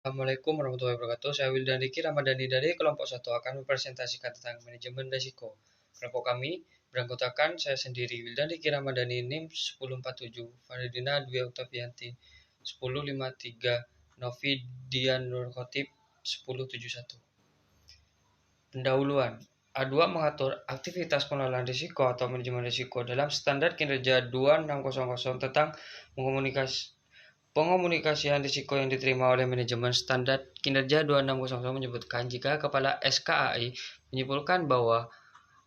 Assalamualaikum warahmatullahi wabarakatuh. Saya Wildan Diki Ramadhani dari kelompok 1 akan mempresentasikan tentang manajemen risiko. Kelompok kami beranggotakan saya sendiri, Wildan Diki Ramadhani, NIM 1047, Faridina Dwi Oktavianti 1053, Novi Dian Nur Khotib 1071. Pendahuluan. A2 mengatur aktivitas pengelolaan risiko atau manajemen risiko dalam standar kinerja 2600 tentang Pengomunikasian risiko yang diterima oleh manajemen standar kinerja 2600 menyebutkan jika Kepala SKAI menyimpulkan bahwa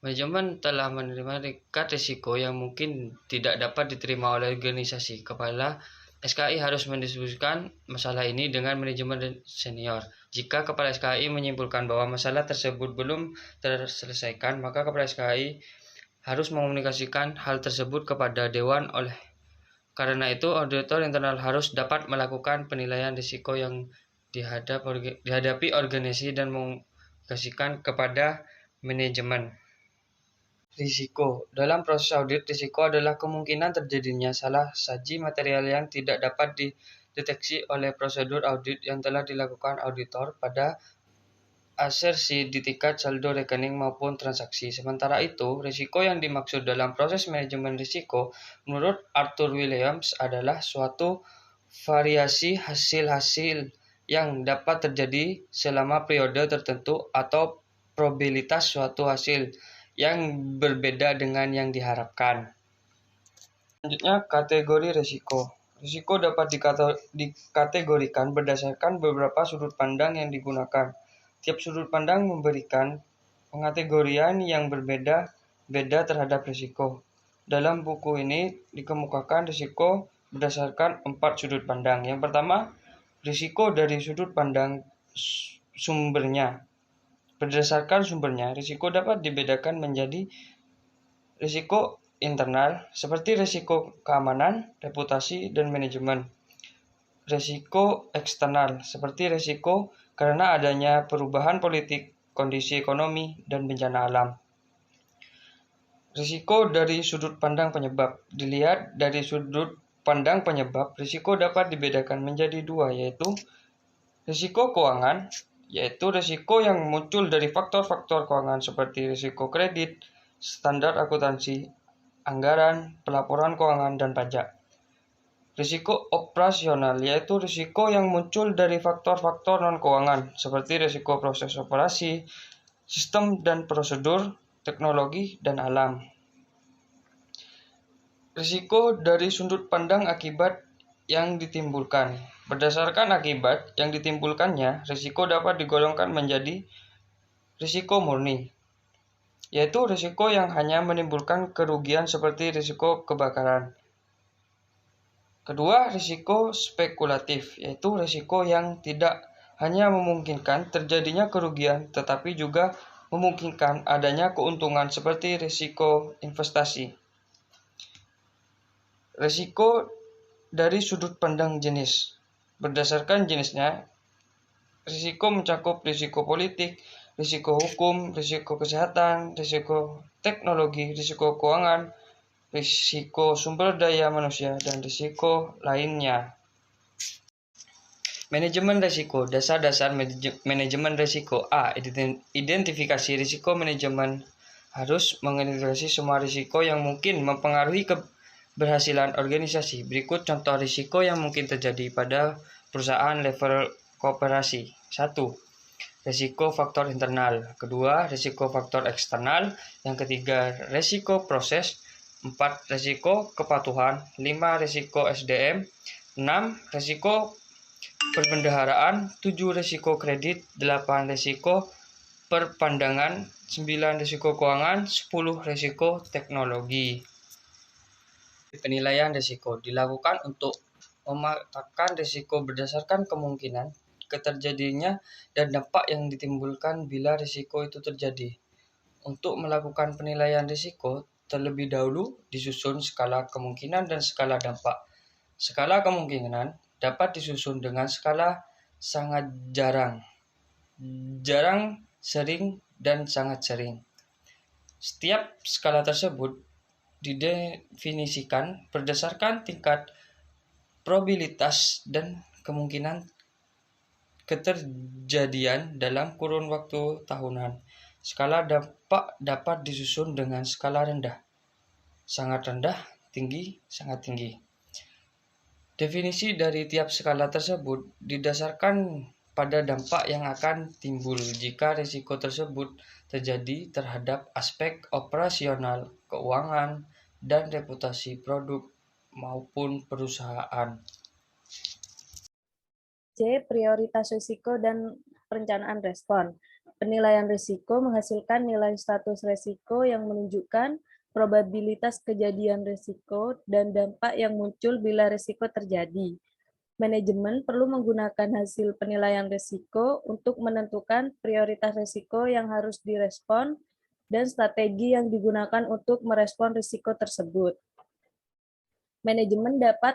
manajemen telah menerima tingkat risiko yang mungkin tidak dapat diterima oleh organisasi, Kepala SKAI harus mendiskusikan masalah ini dengan manajemen senior. Jika Kepala SKAI menyimpulkan bahwa masalah tersebut belum terselesaikan, maka Kepala SKAI harus mengomunikasikan hal tersebut kepada Dewan. Karena itu, auditor internal harus dapat melakukan penilaian risiko yang dihadapi organisasi dan mengomunikasikan kepada manajemen. Risiko. Dalam proses audit, risiko adalah kemungkinan terjadinya salah saji material yang tidak dapat dideteksi oleh prosedur audit yang telah dilakukan auditor pada asersi di tingkat saldo rekening maupun transaksi. Sementara itu, risiko yang dimaksud dalam proses manajemen risiko menurut Arthur Williams adalah suatu variasi hasil-hasil yang dapat terjadi selama periode tertentu atau probabilitas suatu hasil yang berbeda dengan yang diharapkan. Selanjutnya, kategori risiko. Risiko dapat dikategorikan berdasarkan beberapa sudut pandang yang digunakan. Tiap sudut pandang memberikan pengategorian yang berbeda-beda terhadap risiko. Dalam buku ini dikemukakan risiko berdasarkan 4 sudut pandang. Yang pertama, risiko dari sudut pandang sumbernya. Berdasarkan sumbernya, risiko dapat dibedakan menjadi risiko internal, seperti risiko keamanan, reputasi, dan manajemen. Risiko eksternal, seperti risiko karena adanya perubahan politik, kondisi ekonomi, dan bencana alam. Risiko dari sudut pandang penyebab. Dilihat dari sudut pandang penyebab, risiko dapat dibedakan menjadi 2, yaitu risiko keuangan, yaitu risiko yang muncul dari faktor-faktor keuangan seperti risiko kredit, standar akuntansi, anggaran, pelaporan keuangan, dan pajak. Risiko operasional, yaitu risiko yang muncul dari faktor-faktor non-keuangan seperti risiko proses operasi, sistem dan prosedur, teknologi, dan alam. Risiko dari sudut pandang akibat yang ditimbulkan. Berdasarkan akibat yang ditimbulkannya, risiko dapat digolongkan menjadi risiko murni, yaitu risiko yang hanya menimbulkan kerugian seperti risiko kebakaran. Kedua, risiko spekulatif, yaitu risiko yang tidak hanya memungkinkan terjadinya kerugian, tetapi juga memungkinkan adanya keuntungan seperti risiko investasi. Risiko dari sudut pandang jenis. Berdasarkan jenisnya, risiko mencakup risiko politik, risiko hukum, risiko kesehatan, risiko teknologi, risiko keuangan, risiko sumber daya manusia, dan risiko lainnya. Manajemen risiko. Dasar-dasar manajemen risiko. A. Identifikasi risiko. Manajemen harus mengidentifikasi semua risiko yang mungkin mempengaruhi keberhasilan organisasi. Berikut contoh risiko yang mungkin terjadi pada perusahaan level kooperasi. 1. Risiko faktor internal. Kedua, risiko faktor eksternal. Yang ketiga, risiko proses. 4. Risiko kepatuhan. 5. Risiko SDM. 6. Risiko perbendaharaan. 7. Risiko kredit. 8. Risiko perpandangan. 9. Risiko keuangan. 10. Risiko teknologi. Penilaian risiko dilakukan untuk memetakan risiko berdasarkan kemungkinan keterjadiannya dan dampak yang ditimbulkan bila risiko itu terjadi. Untuk melakukan penilaian risiko, terlebih dahulu disusun skala kemungkinan dan skala dampak. Skala kemungkinan dapat disusun dengan skala sangat jarang, sering, dan sangat sering. Setiap skala tersebut didefinisikan berdasarkan tingkat probabilitas dan kemungkinan keterjadian dalam kurun waktu tahunan. Skala dampak dapat disusun dengan skala rendah, sangat rendah, tinggi, sangat tinggi. Definisi dari tiap skala tersebut didasarkan pada dampak yang akan timbul jika risiko tersebut terjadi terhadap aspek operasional, keuangan, dan reputasi produk maupun perusahaan. C. Prioritas risiko dan perencanaan respon. Penilaian risiko menghasilkan nilai status risiko yang menunjukkan probabilitas kejadian risiko dan dampak yang muncul bila risiko terjadi. Manajemen perlu menggunakan hasil penilaian risiko untuk menentukan prioritas risiko yang harus direspon dan strategi yang digunakan untuk merespon risiko tersebut. Manajemen dapat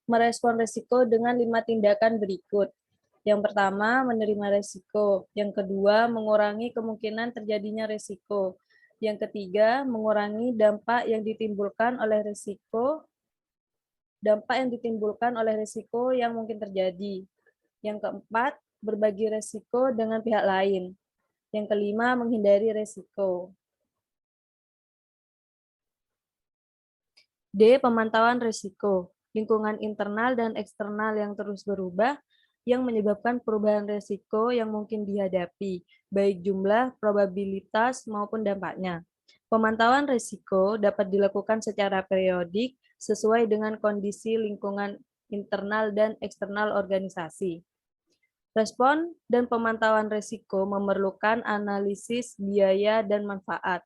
merespon risiko dengan 5 tindakan berikut. Yang pertama, menerima risiko. Yang kedua, mengurangi kemungkinan terjadinya risiko. Yang ketiga, mengurangi dampak yang ditimbulkan oleh risiko yang mungkin terjadi. Yang keempat, berbagi risiko dengan pihak lain. Yang kelima, menghindari risiko. D. Pemantauan risiko. Lingkungan internal dan eksternal yang terus berubah yang menyebabkan perubahan risiko yang mungkin dihadapi, baik jumlah, probabilitas, maupun dampaknya. Pemantauan risiko dapat dilakukan secara periodik sesuai dengan kondisi lingkungan internal dan eksternal organisasi. Respon dan pemantauan risiko memerlukan analisis biaya dan manfaat.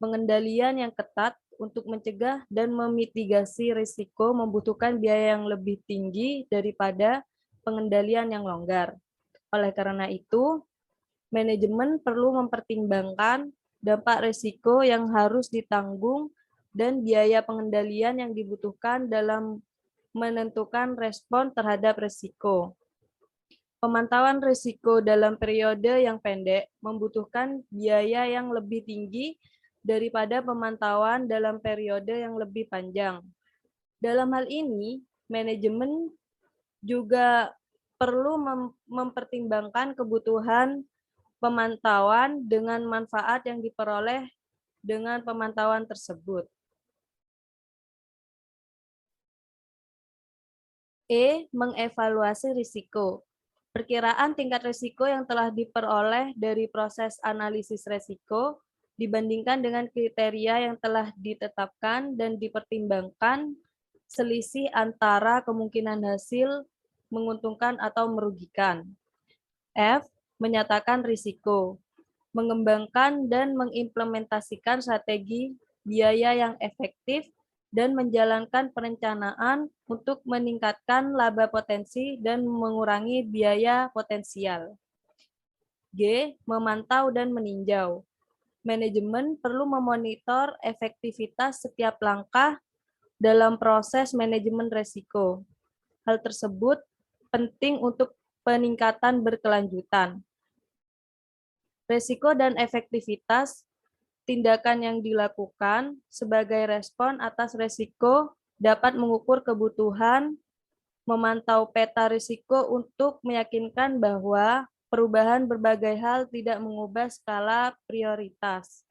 Pengendalian yang ketat untuk mencegah dan memitigasi risiko membutuhkan biaya yang lebih tinggi daripada pengendalian yang longgar. Oleh karena itu, manajemen perlu mempertimbangkan dampak risiko yang harus ditanggung dan biaya pengendalian yang dibutuhkan dalam menentukan respon terhadap risiko. Pemantauan risiko dalam periode yang pendek membutuhkan biaya yang lebih tinggi daripada pemantauan dalam periode yang lebih panjang. Dalam hal ini, manajemen juga perlu mempertimbangkan kebutuhan pemantauan dengan manfaat yang diperoleh dengan pemantauan tersebut. E. Mengevaluasi risiko. Perkiraan tingkat risiko yang telah diperoleh dari proses analisis risiko dibandingkan dengan kriteria yang telah ditetapkan dan dipertimbangkan selisih antara kemungkinan hasil menguntungkan atau merugikan. F. Menyatakan risiko. Mengembangkan dan mengimplementasikan strategi biaya yang efektif dan menjalankan perencanaan untuk meningkatkan laba potensi dan mengurangi biaya potensial. G. Memantau dan meninjau. Manajemen perlu memonitor efektivitas setiap langkah dalam proses manajemen risiko. Hal tersebut penting untuk peningkatan berkelanjutan. Risiko dan efektivitas tindakan yang dilakukan sebagai respon atas risiko dapat mengukur kebutuhan memantau peta risiko untuk meyakinkan bahwa perubahan berbagai hal tidak mengubah skala prioritas.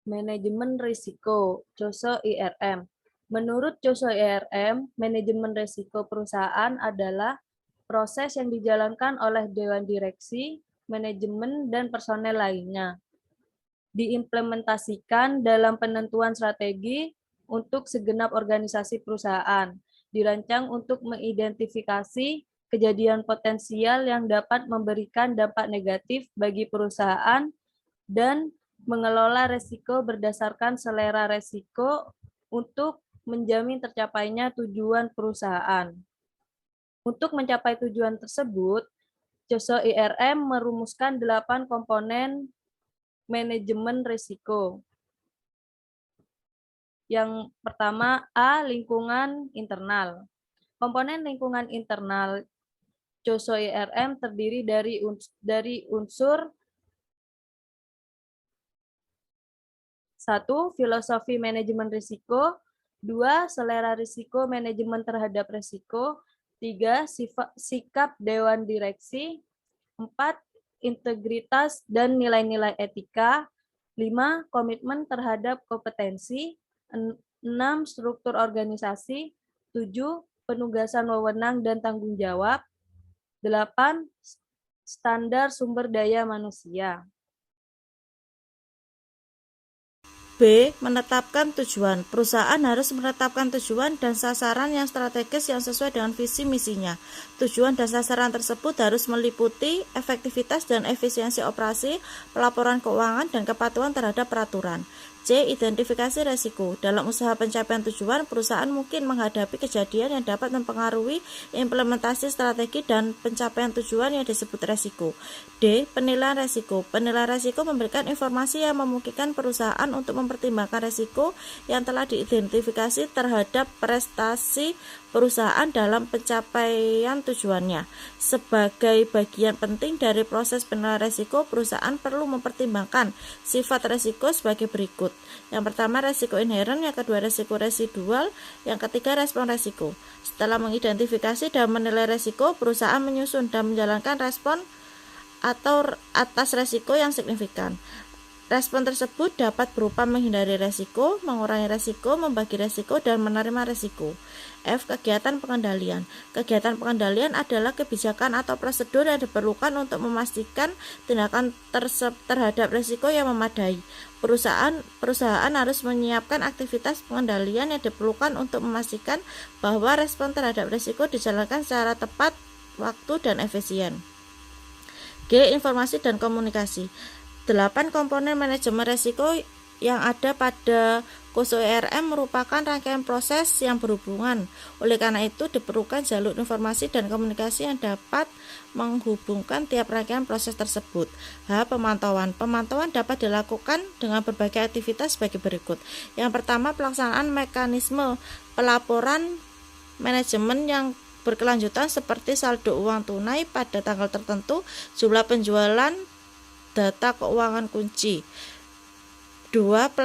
Manajemen risiko, COSO IRM. Menurut COSO IRM, manajemen risiko perusahaan adalah proses yang dijalankan oleh Dewan Direksi, manajemen, dan personel lainnya. Diimplementasikan dalam penentuan strategi untuk segenap organisasi perusahaan. Dirancang untuk mengidentifikasi kejadian potensial yang dapat memberikan dampak negatif bagi perusahaan dan mengelola risiko berdasarkan selera risiko untuk menjamin tercapainya tujuan perusahaan. Untuk mencapai tujuan tersebut, COSO IRM merumuskan 8 komponen manajemen risiko. Yang pertama, A. Lingkungan internal. Komponen lingkungan internal COSO IRM terdiri dari unsur 1. Filosofi manajemen risiko. 2. Selera risiko manajemen terhadap risiko. 3. Sikap Dewan Direksi. 4. Integritas dan nilai-nilai etika. 5. Komitmen terhadap kompetensi. 6. Struktur organisasi. 7. Penugasan wewenang dan tanggung jawab. 8. Standar sumber daya manusia. B. Menetapkan tujuan. Perusahaan harus menetapkan tujuan dan sasaran yang strategis yang sesuai dengan visi misinya. Tujuan dan sasaran tersebut harus meliputi efektivitas dan efisiensi operasi, pelaporan keuangan, dan kepatuhan terhadap peraturan. C. Identifikasi resiko. Dalam usaha pencapaian tujuan, perusahaan mungkin menghadapi kejadian yang dapat mempengaruhi implementasi strategi dan pencapaian tujuan yang disebut resiko. D. Penilaian resiko. Penilaian resiko memberikan informasi yang memungkinkan perusahaan untuk mempertimbangkan resiko yang telah diidentifikasi terhadap prestasi perusahaan dalam pencapaian tujuannya. Sebagai bagian penting dari proses penilaian resiko, perusahaan perlu mempertimbangkan sifat resiko sebagai berikut. Yang pertama, resiko inheren, yang kedua, resiko residual, yang ketiga, respon resiko. Setelah mengidentifikasi dan menilai resiko, perusahaan menyusun dan menjalankan respon atau atas resiko yang signifikan. Respon tersebut dapat berupa menghindari resiko, mengurangi resiko, membagi resiko, dan menerima resiko. F. Kegiatan pengendalian. Kegiatan pengendalian adalah kebijakan atau prosedur yang diperlukan untuk memastikan tindakan terhadap resiko yang memadai. Perusahaan harus menyiapkan aktivitas pengendalian yang diperlukan untuk memastikan bahwa respon terhadap resiko dijalankan secara tepat, waktu, dan efisien. G. Informasi dan komunikasi. 8 komponen manajemen resiko yang ada pada KUSU ERM merupakan rangkaian proses yang berhubungan. Oleh karena itu, diperlukan jalur informasi dan komunikasi yang dapat menghubungkan tiap rangkaian proses tersebut. H. Pemantauan. Pemantauan dapat dilakukan dengan berbagai aktivitas sebagai berikut. Yang pertama, pelaksanaan mekanisme pelaporan manajemen yang berkelanjutan seperti saldo uang tunai pada tanggal tertentu, jumlah penjualan, data keuangan kunci. 2.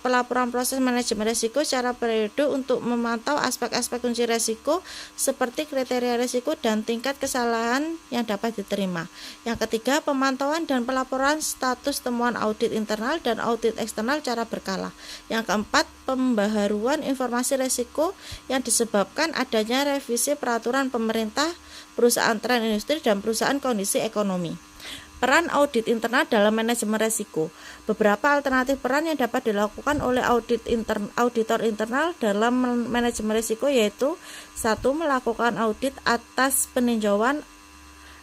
Pelaporan proses manajemen risiko secara periode untuk memantau aspek-aspek kunci risiko seperti kriteria risiko dan tingkat kesalahan yang dapat diterima. Yang ketiga, pemantauan dan pelaporan status temuan audit internal dan audit eksternal secara berkala. Yang keempat, pembaharuan informasi risiko yang disebabkan adanya revisi peraturan pemerintah, perusahaan tren industri, dan perusahaan kondisi ekonomi. Peran audit internal dalam manajemen risiko. Beberapa alternatif peran yang dapat dilakukan oleh auditor internal dalam manajemen risiko yaitu 1. Melakukan audit atas peninjauan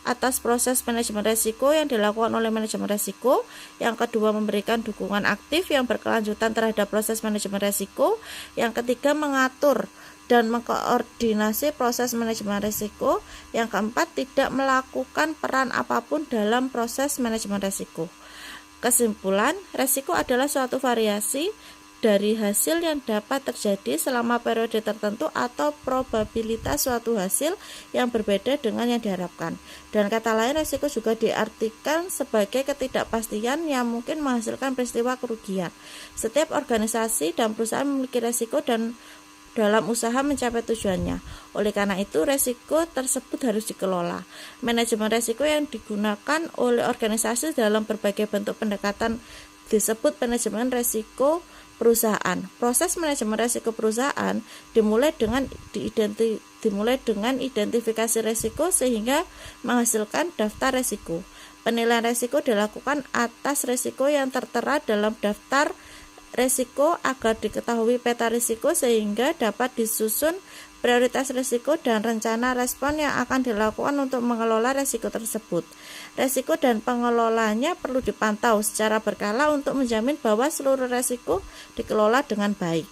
atas proses manajemen risiko yang dilakukan oleh manajemen risiko. Yang kedua, memberikan dukungan aktif yang berkelanjutan terhadap proses manajemen risiko. Yang ketiga, mengatur dan mengkoordinasi proses manajemen risiko. Yang keempat, tidak melakukan peran apapun dalam proses manajemen risiko. Kesimpulan, risiko adalah suatu variasi dari hasil yang dapat terjadi selama periode tertentu atau probabilitas suatu hasil yang berbeda dengan yang diharapkan. Dan kata lain, risiko juga diartikan sebagai ketidakpastian yang mungkin menghasilkan peristiwa kerugian. Setiap organisasi dan perusahaan memiliki risiko dan dalam usaha mencapai tujuannya. Oleh karena itu, risiko tersebut harus dikelola. Manajemen risiko yang digunakan oleh organisasi dalam berbagai bentuk pendekatan disebut manajemen risiko perusahaan. Proses manajemen risiko perusahaan dimulai dengan identifikasi risiko sehingga menghasilkan daftar risiko. Penilaian risiko dilakukan atas risiko yang tertera dalam daftar risiko agar diketahui peta risiko sehingga dapat disusun prioritas risiko dan rencana respon yang akan dilakukan untuk mengelola risiko tersebut. Risiko dan pengelolaannya perlu dipantau secara berkala untuk menjamin bahwa seluruh risiko dikelola dengan baik.